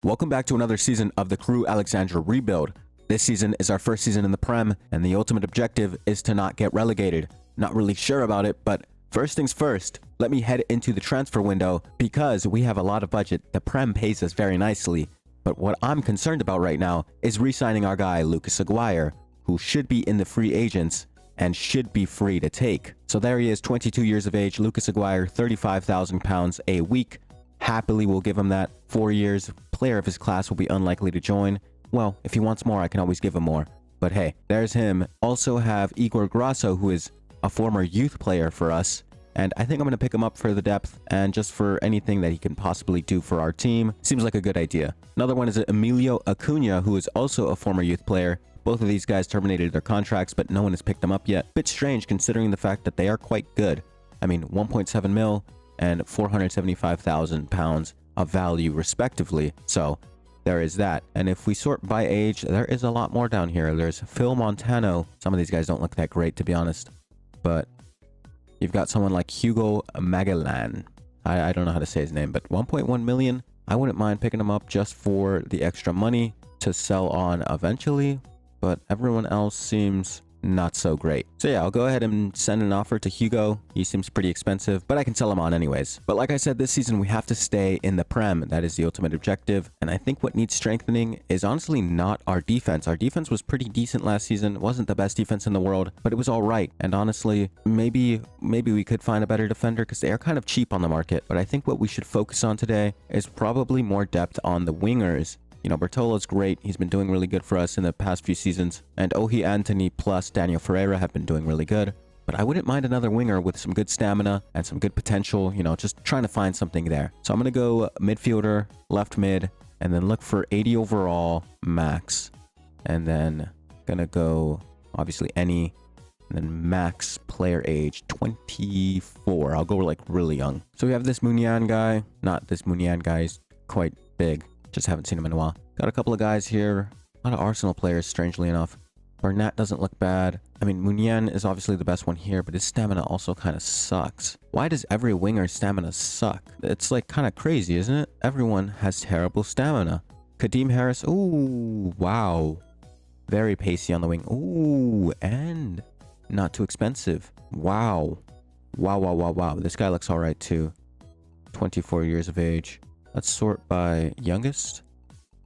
Welcome back to another season of the Crew Alexandra rebuild. This season is our first season in the Prem, and the ultimate objective is to not get relegated. Not really sure about it, but first things first, let me head into the transfer window because we have a lot of budget. The Prem pays us very nicely, but what I'm concerned about right now is re-signing our guy Lucas Aguirre, who should be in the free agents and should be free to take. So there he is, 22 years of age, Lucas Aguirre, £35,000 a week. Happily will give him that. 4 years, player of his class will be unlikely to join. Well, if he wants more, I can always give him more. But hey, there's him. Also have Igor Grasso, who is a former youth player for us. And I think I'm going to pick him up for the depth and just for anything that he can possibly do for our team. Seems like a good idea. Another one is Emilio Acuna, who is also a former youth player. Both of these guys terminated their contracts, but no one has picked them up yet. Bit strange considering the fact that they are quite good. I mean, 1.7 mil and £475,000 of value respectively. So there is that. And if we sort by age, there is a lot more down here. There's Phil Montano. Some of these guys don't look that great, to be honest. But you've got someone like Hugo Magellan. I don't know how to say his name, but 1.1 million. I wouldn't mind picking him up just for the extra money to sell on eventually. But everyone else seems not so great. So yeah, I'll go ahead and send an offer to Hugo. He seems pretty expensive, but I can sell him on anyways. But like I said, this season we have to stay in the Prem. That is the ultimate objective. And I think what needs strengthening is honestly not our defense. Our defense was pretty decent last season. It wasn't the best defense in the world, but it was all right. And honestly, maybe we could find a better defender because they are kind of cheap on the market. But I think what we should focus on today is probably more depth on the wingers. You know, Bertolo's great. He's been doing really good for us in the past few seasons. And Ohi Anthony plus Daniel Ferreira have been doing really good. But I wouldn't mind another winger with some good stamina and some good potential, you know, just trying to find something there. So I'm going to go midfielder, left mid, and then look for 80 overall max. And then going to go, obviously, any, and then max player age, 24. I'll go like really young. So we have this Munian guy. Not this Munian guy. He's quite big. Just haven't seen him in a while. Got a couple of guys here. A lot of Arsenal players, strangely enough. Bernat doesn't look bad. I mean, Munian is obviously the best one here, but his stamina also kind of sucks. Why does every winger's stamina suck? It's like kind of crazy, isn't it? Everyone has terrible stamina. Kadeem Harris. Ooh, wow. Very pacey on the wing. Ooh, and not too expensive. Wow. Wow. This guy looks all right too. 24 years of age. Let's sort by youngest.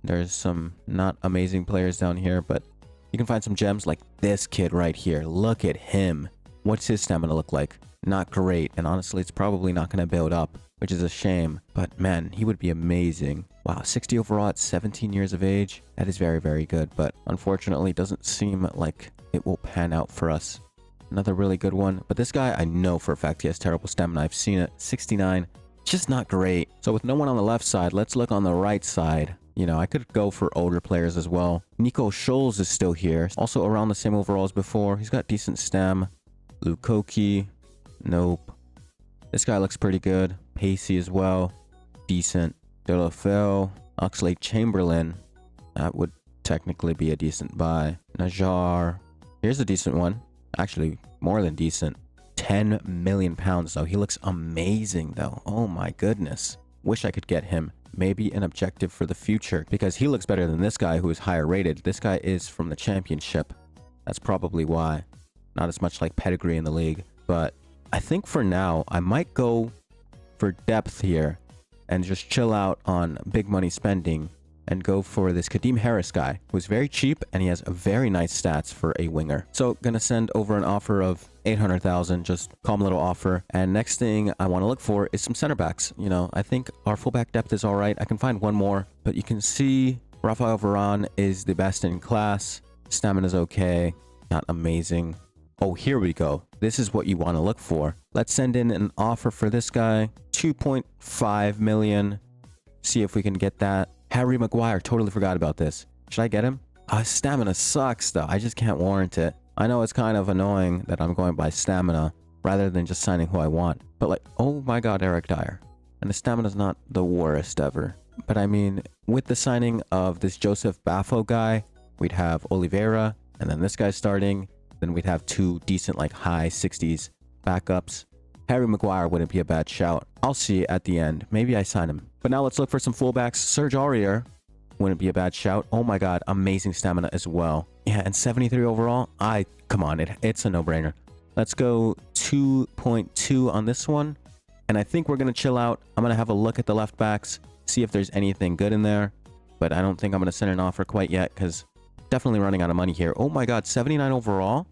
There's some not amazing players down here, but you can find some gems like this kid right here. Look at him. What's his stamina look like? Not great. And honestly, it's probably not going to build up, which is a shame. But man, he would be amazing. Wow, 60 overall at 17 years of age. That is very, very good. But unfortunately, doesn't seem like it will pan out for us. Another really good one. But this guy, I know for a fact he has terrible stamina. I've seen it. 69. Just not great. So with no one on the left side, let's look on the right side. You know, I could go for older players as well. Nico Scholes is still here. Also around the same overall as before. He's got decent stam. Lukoki. Nope. This guy looks pretty good. Pacey as well. Decent. Delafell. Oxlade-Chamberlain. That would technically be a decent buy. Najar. Here's a decent one. Actually, more than decent. 10 million pounds though. He looks amazing though. Oh my goodness. Wish I could get him. Maybe an objective for the future because he looks better than this guy who is higher rated. This guy is from the championship. That's probably why. Not as much like pedigree in the league. But I think for now, I might go for depth here and just chill out on big money spending and go for this Kadeem Harris guy who's very cheap and he has a very nice stats for a winger. So gonna send over an offer of 800,000, just calm little offer. And next thing I want to look for is some center backs. You know, I think our fullback depth is all right. I can find one more, but you can see Rafael Varane is the best in class. Stamina's okay, not amazing. Oh, here we go. This is what you want to look for. Let's send in an offer for this guy, 2.5 million. See if we can get that. Harry Maguire, totally forgot about this. Should I get him? His stamina sucks though. I just can't warrant it. I know it's kind of annoying that I'm going by stamina rather than just signing who I want. But like, oh my god, Eric Dyer. And the stamina's not the worst ever. But I mean, with the signing of this Joseph Baffo guy, we'd have Oliveira, and then this guy starting. Then we'd have two decent like high 60s backups. Harry Maguire wouldn't be a bad shout. I'll see at the end. Maybe I sign him. But now let's look for some fullbacks. Serge Aurier, wouldn't be a bad shout. Oh my god, amazing stamina as well. Yeah, and 73 overall. Come on, it's a no-brainer. Let's go 2.2 on this one. And I think we're going to chill out. I'm going to have a look at the left backs, see if there's anything good in there. But I don't think I'm going to send an offer quite yet because definitely running out of money here. Oh my god, 79 overall,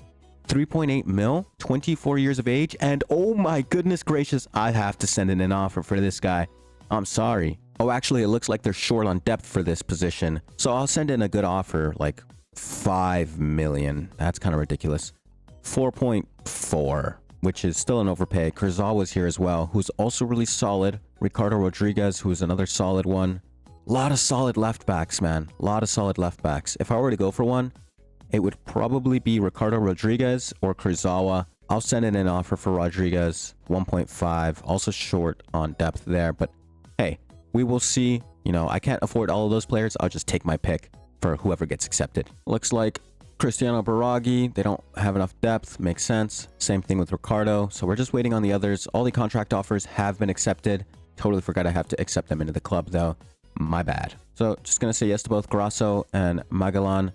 3.8 mil, 24 years of age. And oh my goodness gracious, I have to send in an offer for this guy. I'm sorry. Oh, actually, it looks like they're short on depth for this position. So I'll send in a good offer, like 5 million. That's kind of ridiculous. 4.4, which is still an overpay. Kurzawa's here as well, who's also really solid. Ricardo Rodriguez, who's another solid one. A lot of solid left backs, man. A lot of solid left backs. If I were to go for one, it would probably be Ricardo Rodriguez or Kurzawa. I'll send in an offer for Rodriguez, 1.5. Also short on depth there, but hey, we will see. You know, I can't afford all of those players. I'll just take my pick for whoever gets accepted. Looks like Cristiano Baraghi, they don't have enough depth. Makes sense. Same thing with Ricardo. So we're just waiting on the others. All the contract offers have been accepted. Totally forgot I have to accept them into the club, though. My bad. So just going to say yes to both Grasso and Magellan.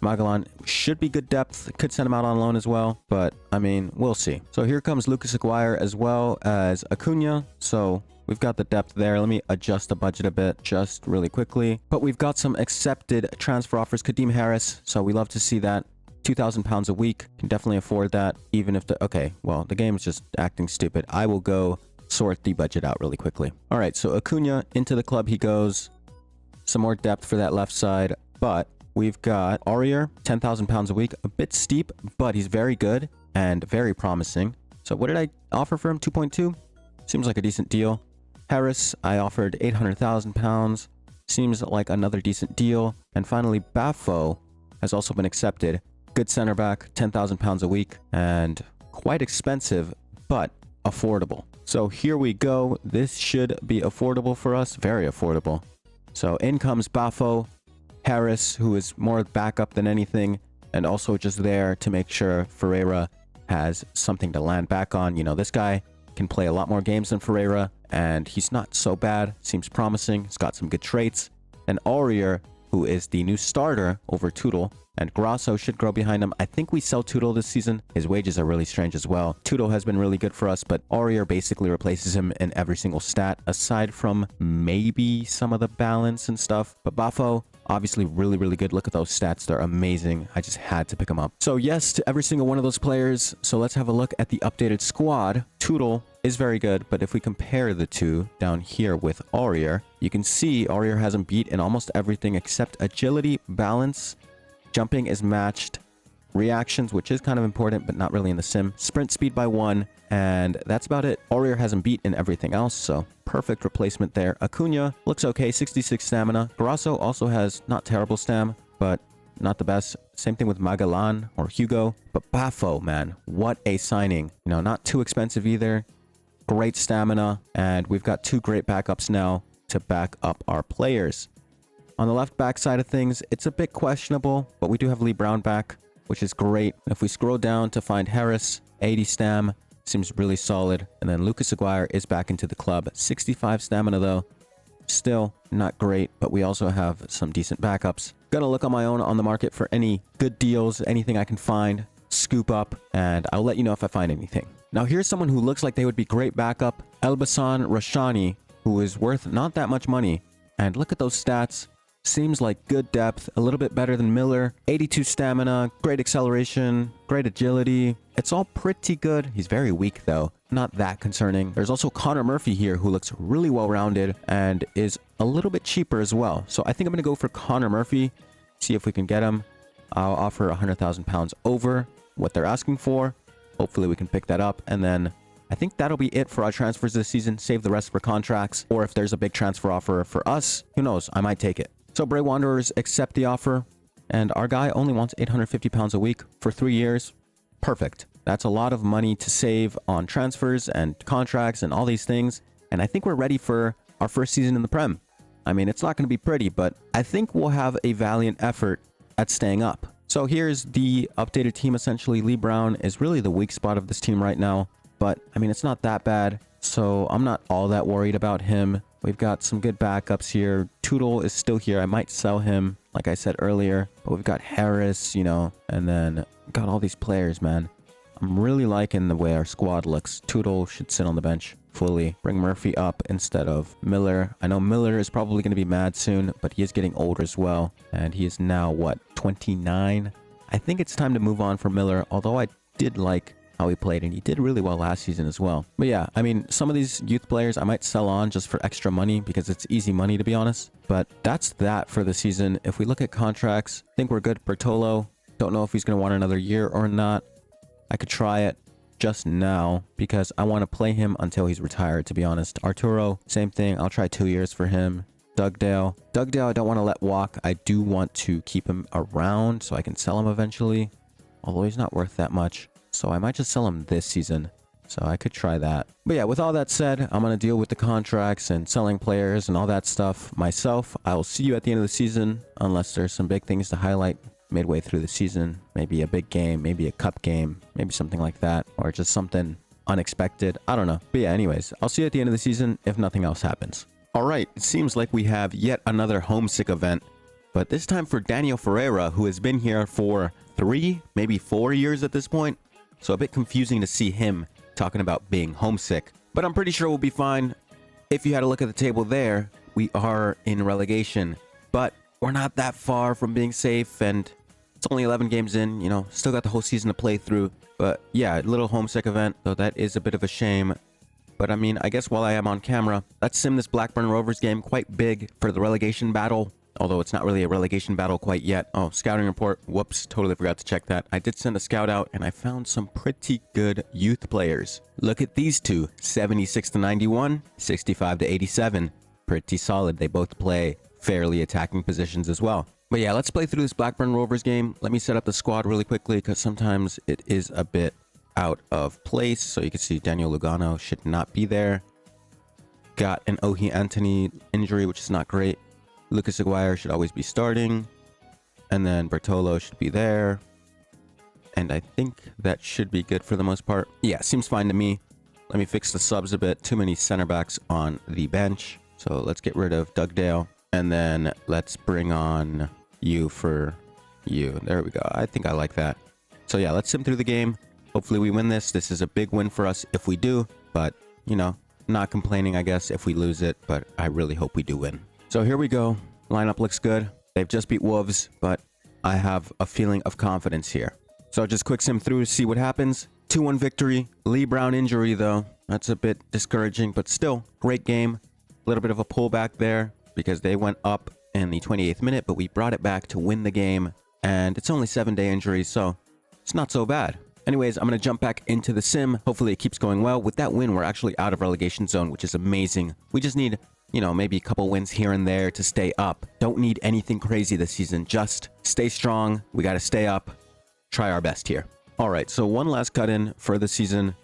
Magellan should be good depth. Could send him out on loan as well, but I mean, we'll see. So here comes Lucas Aguirre as well as Acuna. So we've got the depth there. Let me adjust the budget a bit just really quickly. But we've got some accepted transfer offers. Kadeem Harris. So we love to see that. £2,000 a week. Can definitely afford that. Even if the... Okay, well, the game is just acting stupid. I will go sort the budget out really quickly. All right, so Acuna into the club he goes. Some more depth for that left side. But we've got Aurier, £10,000 a week. A bit steep, but he's very good and very promising. So what did I offer for him? 2.2? Seems like a decent deal. Harris, I offered £800,000. Seems like another decent deal. And finally, Baffo has also been accepted. Good center back, £10,000 a week. And quite expensive, but affordable. So here we go. This should be affordable for us. Very affordable. So in comes Baffo. Harris, who is more backup than anything, and also just there to make sure Ferreira has something to land back on. You know, this guy can play a lot more games than Ferreira, and he's not so bad. Seems promising. He's got some good traits. And Aurier, who is the new starter over Tootle, and Grasso should grow behind him. I think we sell Tootle this season. His wages are really strange as well. Tootle has been really good for us, but Aurier basically replaces him in every single stat, aside from maybe some of the balance and stuff. But Baffo, obviously really, really good. Look at those stats. They're amazing. I just had to pick them up. So yes to every single one of those players. So let's have a look at the updated squad. Tootle is very good, but if we compare the two down here with Aurier, you can see Aurier has him beat in almost everything except agility, balance, jumping is matched, reactions, which is kind of important, but not really in the sim, sprint speed by 1, and that's about it. Aurier has him beat in everything else, so perfect replacement there. Acuna looks okay, 66 stamina. Grasso also has not terrible stam, but not the best. Same thing with Magellan or Hugo. But Baffo, man, what a signing. You know, not too expensive either. Great stamina, and we've got 2 great backups now to back up our players. On the left back side of things, it's a bit questionable, but we do have Lee Brown back, which is great. If we scroll down to find Harris, 80 stam, seems really solid. And then Lucas Aguirre is back into the club. 65 stamina though, still not great, but we also have some decent backups. Gonna look on my own on the market for any good deals, anything I can find, scoop up, and I'll let you know if I find anything. Now here's someone who looks like they would be great backup, Elbasan Rashani, who is worth not that much money. And look at those stats. Seems like good depth, a little bit better than Miller. 82 stamina, great acceleration, great agility. It's all pretty good. He's very weak though, not that concerning. There's also Connor Murphy here who looks really well-rounded and is a little bit cheaper as well. So I think I'm going to go for Connor Murphy, see if we can get him. I'll offer £100,000 over what they're asking for. Hopefully we can pick that up, and then I think that'll be it for our transfers this season. Save the rest for contracts, or if there's a big transfer offer for us, who knows, I might take it. So Bray Wanderers accept the offer, and our guy only wants £850 a week for 3 years. Perfect. That's a lot of money to save on transfers and contracts and all these things, and I think we're ready for our first season in the Prem. I mean, it's not going to be pretty, but I think we'll have a valiant effort at staying up. So here's the updated team essentially. Lee Brown is really the weak spot of this team right now, but I mean, it's not that bad, so I'm not all that worried about him. We've got some good backups here. Tootle is still here. I might sell him, like I said earlier. But we've got Harris, you know, and then got all these players, man. I'm really liking the way our squad looks. Tootle should sit on the bench fully. Bring Murphy up instead of Miller. I know Miller is probably going to be mad soon, but he is getting older as well. And he is now, what, 29? I think it's time to move on from Miller, although I did like how he played, and he did really well last season as well. But yeah, I mean, some of these youth players I might sell on just for extra money because it's easy money, to be honest. But that's that for the season. If we look at contracts, I think we're good. Bertolo, don't know if he's going to want another year or not. I could try it just now because I want to play him until he's retired, to be honest. Arturo, same thing. I'll try 2 years for him. Dugdale, I don't want to let walk. I do want to keep him around so I can sell him eventually, although he's not worth that much. So I might just sell him this season. So I could try that. But yeah, with all that said, I'm going to deal with the contracts and selling players and all that stuff myself. I will see you at the end of the season, unless there's some big things to highlight midway through the season. Maybe a big game, maybe a cup game, maybe something like that, or just something unexpected. I don't know. But yeah, anyways, I'll see you at the end of the season if nothing else happens. All right, it seems like we have yet another homesick event, but this time for Daniel Ferreira, who has been here for 3, maybe 4 years at this point. So a bit confusing to see him talking about being homesick, but I'm pretty sure we'll be fine. If you had a look at the table there, we are in relegation, but we're not that far from being safe, and it's only 11 games in, you know, still got the whole season to play through. But yeah, little homesick event, though that is a bit of a shame. But I mean, I guess while I am on camera, let's sim this Blackburn Rovers game, quite big for the relegation battle. Although it's not really a relegation battle quite yet. Oh, scouting report. Whoops, totally forgot to check that. I did send a scout out and I found some pretty good youth players. Look at these two, 76 to 91, 65 to 87. Pretty solid. They both play fairly attacking positions as well. But yeah, let's play through this Blackburn Rovers game. Let me set up the squad really quickly because sometimes it is a bit out of place. So you can see Daniel Lugano should not be there. Got an Ohi Anthony injury, which is not great. Lucas Aguirre should always be starting. And then Bertolo should be there. And I think that should be good for the most part. Yeah, seems fine to me. Let me fix the subs a bit. Too many center backs on the bench. So let's get rid of Dugdale. And then let's bring on you for you. There we go. I think I like that. So yeah, let's sim through the game. Hopefully we win this. This is a big win for us if we do. But, you know, not complaining, I guess, if we lose it. But I really hope we do win. So here we go. Lineup looks good. They've just beat Wolves, but I have a feeling of confidence here. So just quick sim through to see what happens. 2-1 victory. Lee Brown injury, though. That's a bit discouraging, but still, great game. A little bit of a pullback there because they went up in the 28th minute, but we brought it back to win the game. And it's only 7-day injury, so it's not so bad. Anyways, I'm going to jump back into the sim. Hopefully it keeps going well. With that win, we're actually out of relegation zone, which is amazing. We just need, you know, maybe a couple wins here and there to stay up. Don't need anything crazy this season. Just stay strong. We got to stay up. Try our best here. All right, so one last cut in for the season.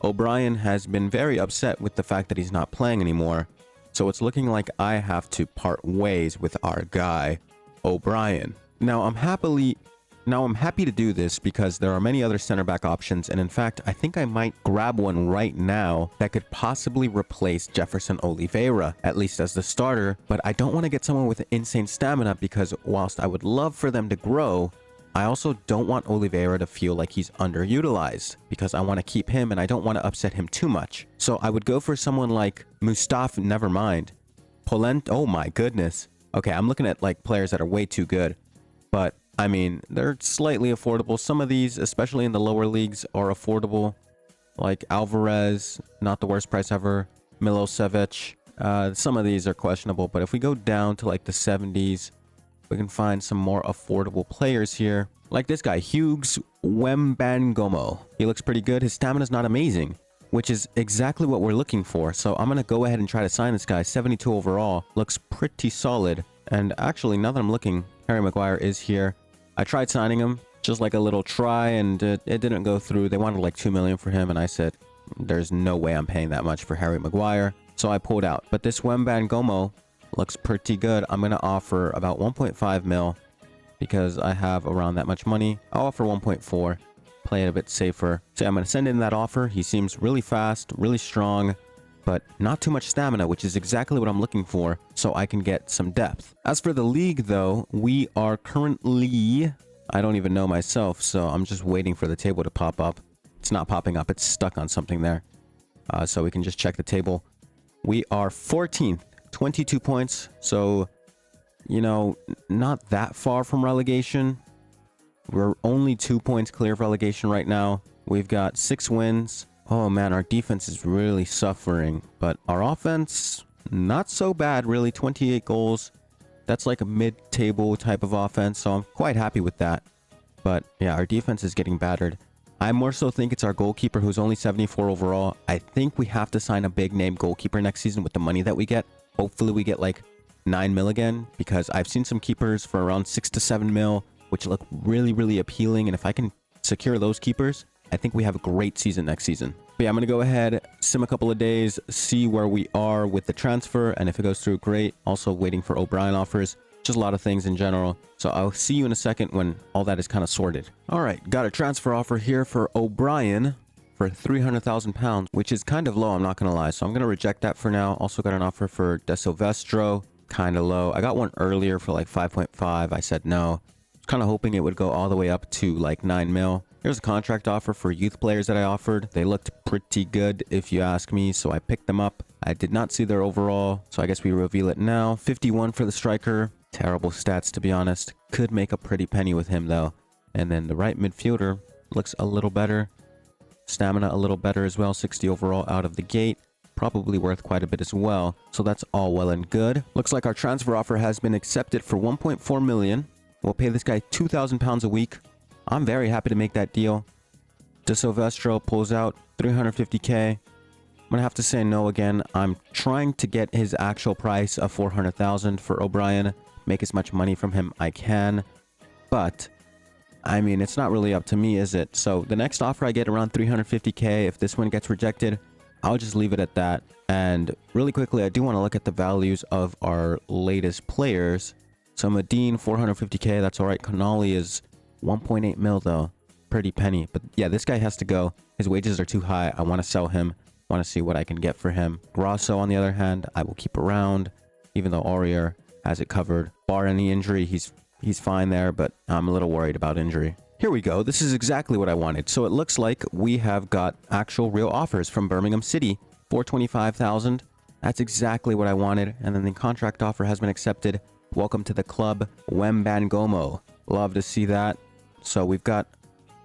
O'Brien has been very upset with the fact that he's not playing anymore. So it's looking like I have to part ways with our guy, O'Brien. Now I'm happy to do this because there are many other center back options, and in fact, I think I might grab one right now that could possibly replace Jefferson Oliveira, at least as the starter, but I don't want to get someone with insane stamina because whilst I would love for them to grow, I also don't want Oliveira to feel like he's underutilized because I want to keep him and I don't want to upset him too much. So I would go for someone like Mustafa, never mind. Polent, oh my goodness. Okay, I'm looking at like players that are way too good, but I mean, they're slightly affordable. Some of these, especially in the lower leagues, are affordable. Like Alvarez, not the worst price ever. Milosevic. Some of these are questionable, but if we go down to like the 70s, we can find some more affordable players here. Like this guy, Hughes Wembangomo. He looks pretty good. His stamina's not amazing, which is exactly what we're looking for. So I'm going to go ahead and try to sign this guy. 72 overall. Looks pretty solid. And actually, now that I'm looking, Harry Maguire is here. I tried signing him, just like a little try, and it didn't go through. They wanted like $2 million for him, and I said, there's no way I'm paying that much for Harry Maguire. So I pulled out. But this Wembangomo looks pretty good. I'm going to offer about 1.5 mil because I have around that much money. I'll offer 1.4, play it a bit safer. So I'm going to send in that offer. He seems really fast, really strong, but not too much stamina, which is exactly what I'm looking for, so I can get some depth. As for the league, though, we are currently... I don't even know myself, so I'm just waiting for the table to pop up. It's not popping up. It's stuck on something there. So we can just check the table. We are 14th, 22 points. So, you know, not that far from relegation. We're only 2 points clear of relegation right now. We've got 6 wins. Oh, man, our defense is really suffering. But our offense, not so bad, really. 28 goals. That's like a mid-table type of offense, so I'm quite happy with that. But yeah, our defense is getting battered. I more so think it's our goalkeeper, who's only 74 overall. I think we have to sign a big-name goalkeeper next season with the money that we get. Hopefully we get like 9 mil again, because I've seen some keepers for around 6 to 7 mil, which look really, really appealing. And if I can secure those keepers, I think we have a great season next season. But yeah, I'm going to go ahead, sim a couple of days, see where we are with the transfer, and if it goes through, great. Also waiting for O'Brien offers, just a lot of things in general. So I'll see you in a second when all that is kind of sorted. All right, got a transfer offer here for O'Brien for £300,000, which is kind of low, I'm not going to lie. So I'm going to reject that for now. Also got an offer for De Silvestro, kind of low. I got one earlier for like 5.5. I said no. Kind of hoping it would go all the way up to like 9 mil. Here's a contract offer for youth players that I offered. They looked pretty good if you ask me, so I picked them up. I did not see their overall, so I guess we reveal it now. 51 for the striker. Terrible stats, to be honest. Could make a pretty penny with him, though. And then the right midfielder looks a little better. Stamina a little better as well. 60 overall out of the gate. Probably worth quite a bit as well. So that's all well and good. Looks like our transfer offer has been accepted for 1.4 million. We'll pay this guy £2,000 a week. I'm very happy to make that deal. De Silvestro pulls out 350k. I'm gonna have to say no again. I'm trying to get his actual price of 400,000 for O'Brien. Make as much money from him I can. But I mean, it's not really up to me, is it? So the next offer I get around 350k. If this one gets rejected, I'll just leave it at that. And really quickly, I do want to look at the values of our latest players. So Medine, 450k. That's all right. Connolly is 1.8 mil though. Pretty penny. But yeah, this guy has to go. His wages are too high. I want to sell him. Want to see what I can get for him. Grosso, on the other hand, I will keep around, even though Aurier has it covered. Bar any injury, he's fine there, but I'm a little worried about injury. Here we go. This is exactly what I wanted. So it looks like we have got actual real offers from Birmingham City. 425,000. That's exactly what I wanted. And then the contract offer has been accepted. Welcome to the club, Wembangomo. Love to see that. So we've got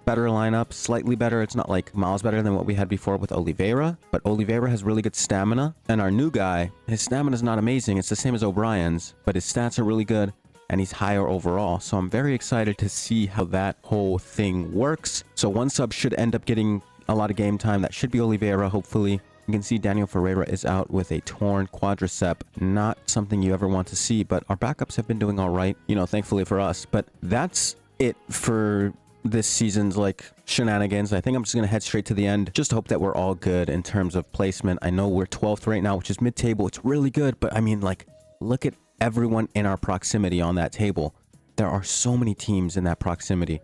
better lineup, slightly better. It's not like miles better than what we had before with Oliveira, but Oliveira has really good stamina. And our new guy, his stamina is not amazing. It's the same as O'Brien's, but his stats are really good and he's higher overall. So I'm very excited to see how that whole thing works. So one sub should end up getting a lot of game time. That should be Oliveira, hopefully. You can see Daniel Ferreira is out with a torn quadricep. Not something you ever want to see, but our backups have been doing all right, you know, thankfully for us. But that's it for this season's like shenanigans. I think I'm just gonna head straight to the end. Just hope that we're all good in terms of placement. I know we're 12th right now, which is mid-table. It's really good, but I mean, like, look at everyone in our proximity on that table. There are so many teams in that proximity,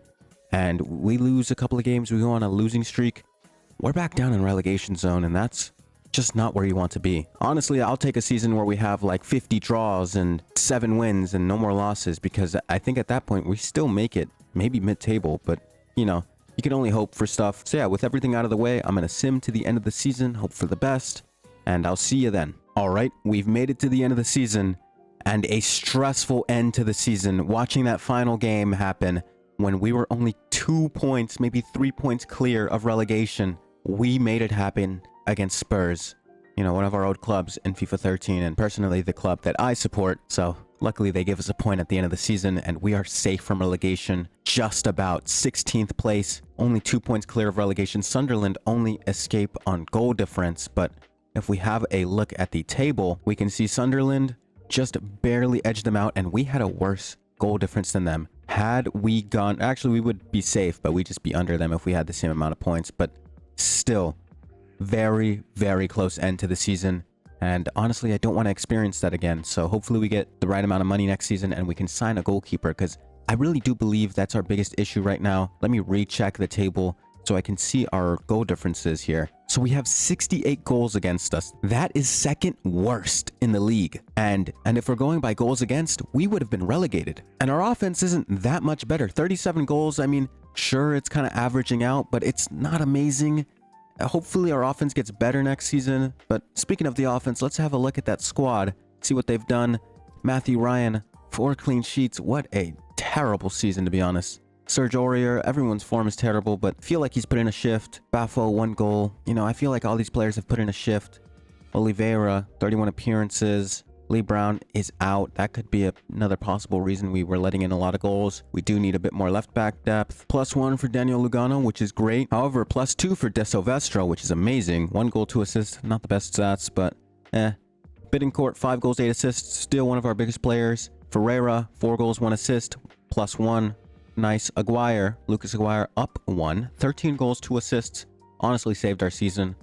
and we lose a couple of games, we go on a losing streak, we're back down in relegation zone, and that's just not where you want to be. Honestly, I'll take a season where we have like 50 draws and 7 wins and no more losses, because I think at that point we still make it, maybe mid-table, but you know, you can only hope for stuff. So yeah, with everything out of the way, I'm gonna sim to the end of the season, hope for the best, and I'll see you then. All right, we've made it to the end of the season, and a stressful end to the season. Watching that final game happen when we were only 2 points, maybe 3 points clear of relegation. We made it happen against Spurs, you know, one of our old clubs in FIFA 13, and personally the club that I support. So luckily they give us a point at the end of the season, and we are safe from relegation. Just about 16th place, only 2 points clear of relegation. Sunderland only escape on goal difference, but if we have a look at the table, we can see Sunderland just barely edged them out, and we had a worse goal difference than them. Had we gone, actually we would be safe, but we'd just be under them if we had the same amount of points. But still, very, very close end to the season, and honestly I don't want to experience that again. So hopefully we get the right amount of money next season and we can sign a goalkeeper, because I really do believe that's our biggest issue right now. Let me recheck the table so I can see our goal differences here. So we have 68 goals against us. That is second worst in the league. And if we're going by goals against, we would have been relegated. And our offense isn't that much better. 37 goals, I mean, sure, it's kind of averaging out, but it's not amazing. Hopefully our offense gets better next season. But speaking of the offense, let's have a look at that squad, see what they've done. Matthew Ryan, 4 clean sheets. What a terrible season, to be honest. Serge Aurier, everyone's form is terrible, but feel like he's put in a shift. Bafo, 1 goal. You know, I feel like all these players have put in a shift. Oliveira, 31 appearances. Lee Brown is out. That could be another possible reason we were letting in a lot of goals. We do need a bit more left back depth. +1 for Daniel Lugano, which is great. However, +2 for De Silvestro, which is amazing. 1 goal, 2 assists. Not the best stats, but Bittencourt, 5 goals, 8 assists. Still one of our biggest players. Ferreira, 4 goals, 1 assist. +1. Nice. Aguirre, Lucas Aguirre, up 1. 13 goals, 2 assists. Honestly saved our season.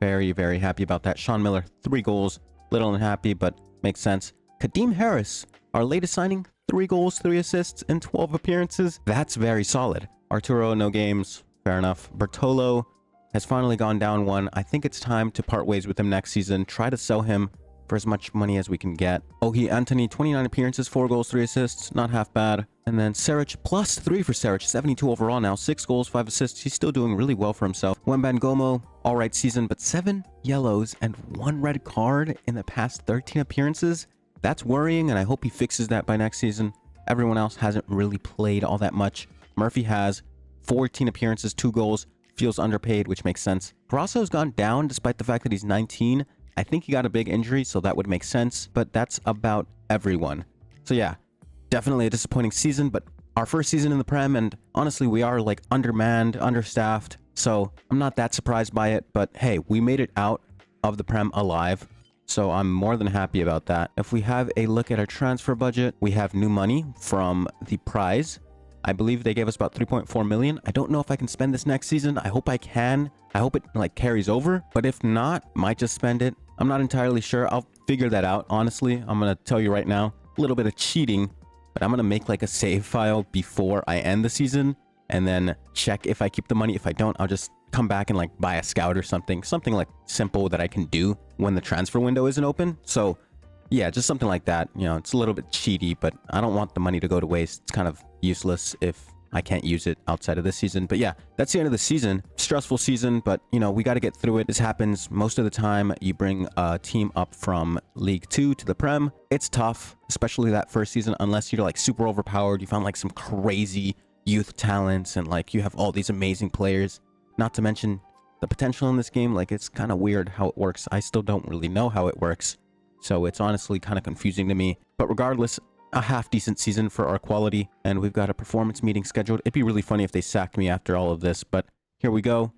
Very, very happy about that. Sean Miller, 3 goals. Little unhappy, but makes sense. Kadeem Harris, our latest signing, 3 goals, 3 assists in 12 appearances. That's very solid. Arturo, no games. Fair enough. Bertolo has finally gone down 1. I think it's time to part ways with him next season. Try to sell him for as much money as we can get. Ohi Anthony, 29 appearances, 4 goals, 3 assists. Not half bad. And then Saric, +3 for Saric, 72 overall now, 6 goals, 5 assists. He's still doing really well for himself. Wembangomo, all right season, but 7 yellows and 1 red card in the past 13 appearances. That's worrying, and I hope he fixes that by next season. Everyone else hasn't really played all that much. Murphy has 14 appearances, 2 goals, feels underpaid, which makes sense. Grasso's gone down despite the fact that he's 19. I think he got a big injury, so that would make sense, but that's about everyone. So yeah, definitely a disappointing season, but our first season in the Prem, and honestly, we are like undermanned, understaffed, so I'm not that surprised by it, but hey, we made it out of the Prem alive, so I'm more than happy about that. If we have a look at our transfer budget, we have new money from the prize. I believe they gave us about 3.4 million. I don't know if I can spend this next season. I hope I can. I hope it like carries over, but if not, might just spend it. I'm not entirely sure. I'll figure that out. Honestly, I'm going to tell you right now, a little bit of cheating, but I'm going to make like a save file before I end the season and then check if I keep the money. If I don't, I'll just come back and like buy a scout or something like simple that I can do when the transfer window isn't open. So yeah, just something like that. You know, it's a little bit cheaty, but I don't want the money to go to waste. It's kind of useless if I can't use it outside of this season. But yeah, that's the end of the season. Stressful season, but you know, we got to get through it. This happens most of the time. You bring a team up from League 2 to the Prem. It's tough, especially that first season, unless you're like super overpowered. You found like some crazy youth talents and like you have all these amazing players. Not to mention the potential in this game. Like it's kind of weird how it works. I still don't really know how it works. So it's honestly kind of confusing to me. But regardless, a half-decent season for our quality, and we've got a performance meeting scheduled. It'd be really funny if they sacked me after all of this, but here we go.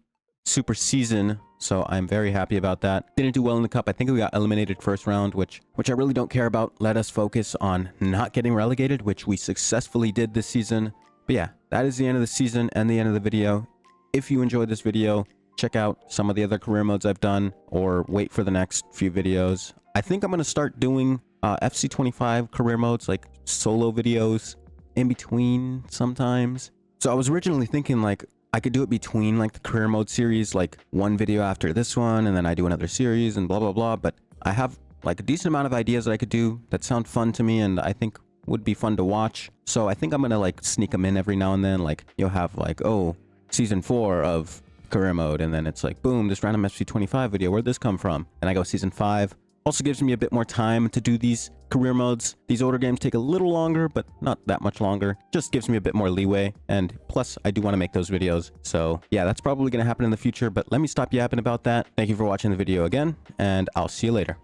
Super season, so I'm very happy about that. Didn't do well in the cup. I think we got eliminated first round, which I really don't care about. Let us focus on not getting relegated, which we successfully did this season. But yeah, that is the end of the season and the end of the video. If you enjoyed this video, check out some of the other career modes I've done, or wait for the next few videos. I think I'm going to start doing FC25 career modes, like solo videos in between sometimes. So I was originally thinking like I could do it between like the career mode series, like one video after this one, and then I do another series and blah, blah, blah. But I have like a decent amount of ideas that I could do that sound fun to me and I think would be fun to watch. So I think I'm going to like sneak them in every now and then. Like you'll have like, oh, season 4 of career mode. And then it's like, boom, this random FC25 video. Where'd this come from? And I go season 5. Also gives me a bit more time to do these career modes. These older games take a little longer, but not that much longer. Just gives me a bit more leeway. And plus, I do want to make those videos. So yeah, that's probably going to happen in the future, but let me stop yapping about that. Thank you for watching the video again, and I'll see you later.